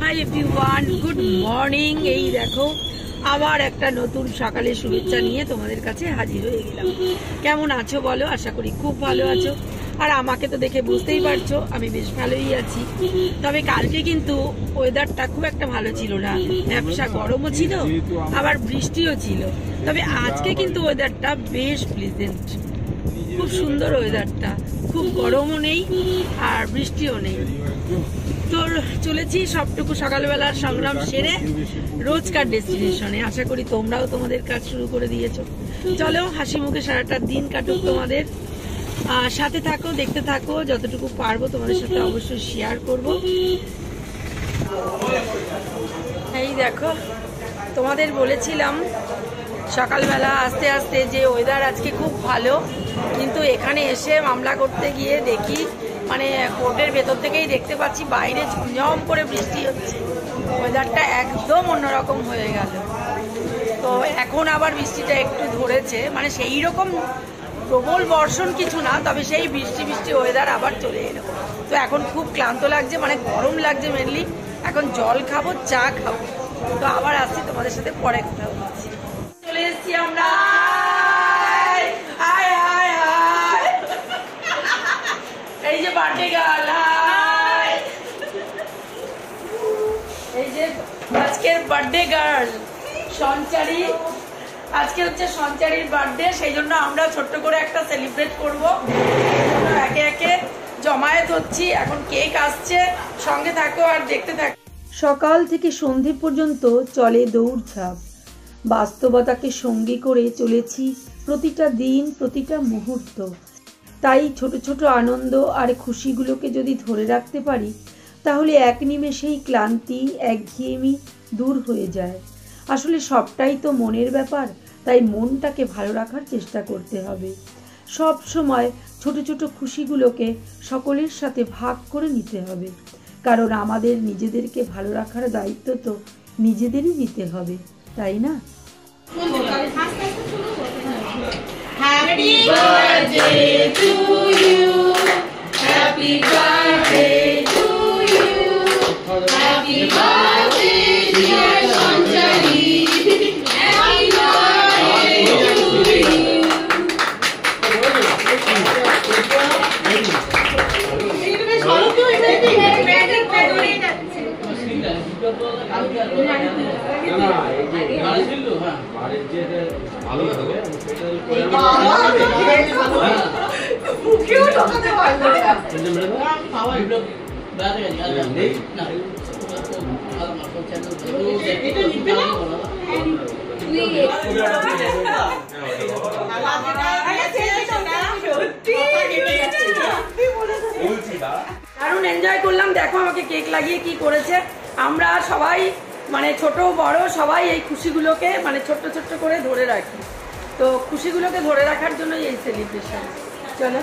Hi everyone, good morning. এই দেখো আবার একটা নতুন সকালের শুভেচ্ছা নিয়ে তোমাদের কাছে হাজির হয়ে গেলাম। কেমন আছো বলো? আশা করি খুব ভালো আছো। আর আমাকে তো দেখে বুঝতেই পারছো আমি বেশ ভালোই আছি। তবে কালকে কিন্তু ওয়েদারটা খুব একটা ভালো ছিল না, ব্যবসা গরমও ছিল আবার বৃষ্টিও ছিল। তবে আজকে কিন্তু ওয়েদারটা বেশ প্লেজেন্ট, খুব সুন্দর ওয়েদারটা, খুব গরমও নেই আর বৃষ্টিও নেই। তো চলেছি সবটুকু সকালবেলার সংগ্রাম সেরে রোজকার ডেস্টিনেশনে। আশা করি তোমরাও তোমাদের কাজ শুরু করে দিয়েছো। চলো হাসি মুখে সারাটা দিন কাটুক তোমাদের। সাথে থাকো, দেখতে থাকো, যতটুকু পারবো তোমাদের সাথে অবশ্যই শেয়ার করব। এই দেখো তোমাদের বলেছিলাম সকালবেলা আস্তে আস্তে যে ওয়েদার আজকে খুব ভালো, কিন্তু এখানে এসে মামলা করতে গিয়ে দেখি মানে কোর্টের ভেতর থেকেই দেখতে পাচ্ছি বাইরে ঝমঝম করে বৃষ্টি হচ্ছে। ওয়েদারটা একদম অন্যরকম হয়ে গেল। তো এখন আবার বৃষ্টিটা একটু ধরেছে, মানে সেই রকম প্রবল বর্ষণ কিছু না, তবে সেই বৃষ্টি বৃষ্টি ওয়েদার আবার চলে এলো। তো এখন খুব ক্লান্ত লাগছে, মানে গরম লাগছে মেনলি। এখন জল খাবো, চা খাবো। তো আবার আসছি তোমাদের সাথে পরে কথা বলছি। চলে এসছি আমরা। এই যে বার্থডে গার্ল, এই যে আজকের বার্থডে গার্ল সঞ্চারী। আজকে হচ্ছে সঞ্চারীর বার্থডে, সেই জন্য আমরা ছোট্ট করে একটা সেলিব্রেট করবো। একে একে জমায়েত হচ্ছি, এখন কেক আসছে, সঙ্গে থাকো আর দেখতে থাকো। সকাল থেকে সন্ধে পর্যন্ত চলে দৌড়ঝাঁপ। বাস্তবতাকে সঙ্গী করে চলেছি প্রতিটা দিন, প্রতিটা মুহূর্ত। তাই ছোট ছোট আনন্দ আর খুশিগুলোকে যদি ধরে রাখতে পারি, তাহলে এক নিমেষেই ক্লান্তি, একঘেয়েমি দূর হয়ে যায়। আসলে সবটাই তো মনের ব্যাপার, তাই মনটাকে ভালো রাখার চেষ্টা করতে হবে। সব সময় ছোট ছোট খুশিগুলোকে সকলের সাথে ভাগ করে নিতে হবে, কারণ আমাদের নিজেদেরকে ভালো রাখার দায়িত্ব তো নিজেদেরই নিতে হবে, তাই না? Happy birthday to you, happy birthday to you, happy birthday dear Sanjali, happy birthday to you. দারুণ এনজয় করলাম। দেখো আমাকে কেক লাগিয়ে কি করেছে। আমরা সবাই মানে ছোট বড় সবাই এই খুশিগুলোকে মানে ছোট্ট ছোট্ট করে ধরে রাখি। তো খুশিগুলোকে ধরে রাখার জন্য এই সেলিব্রেশন। চলো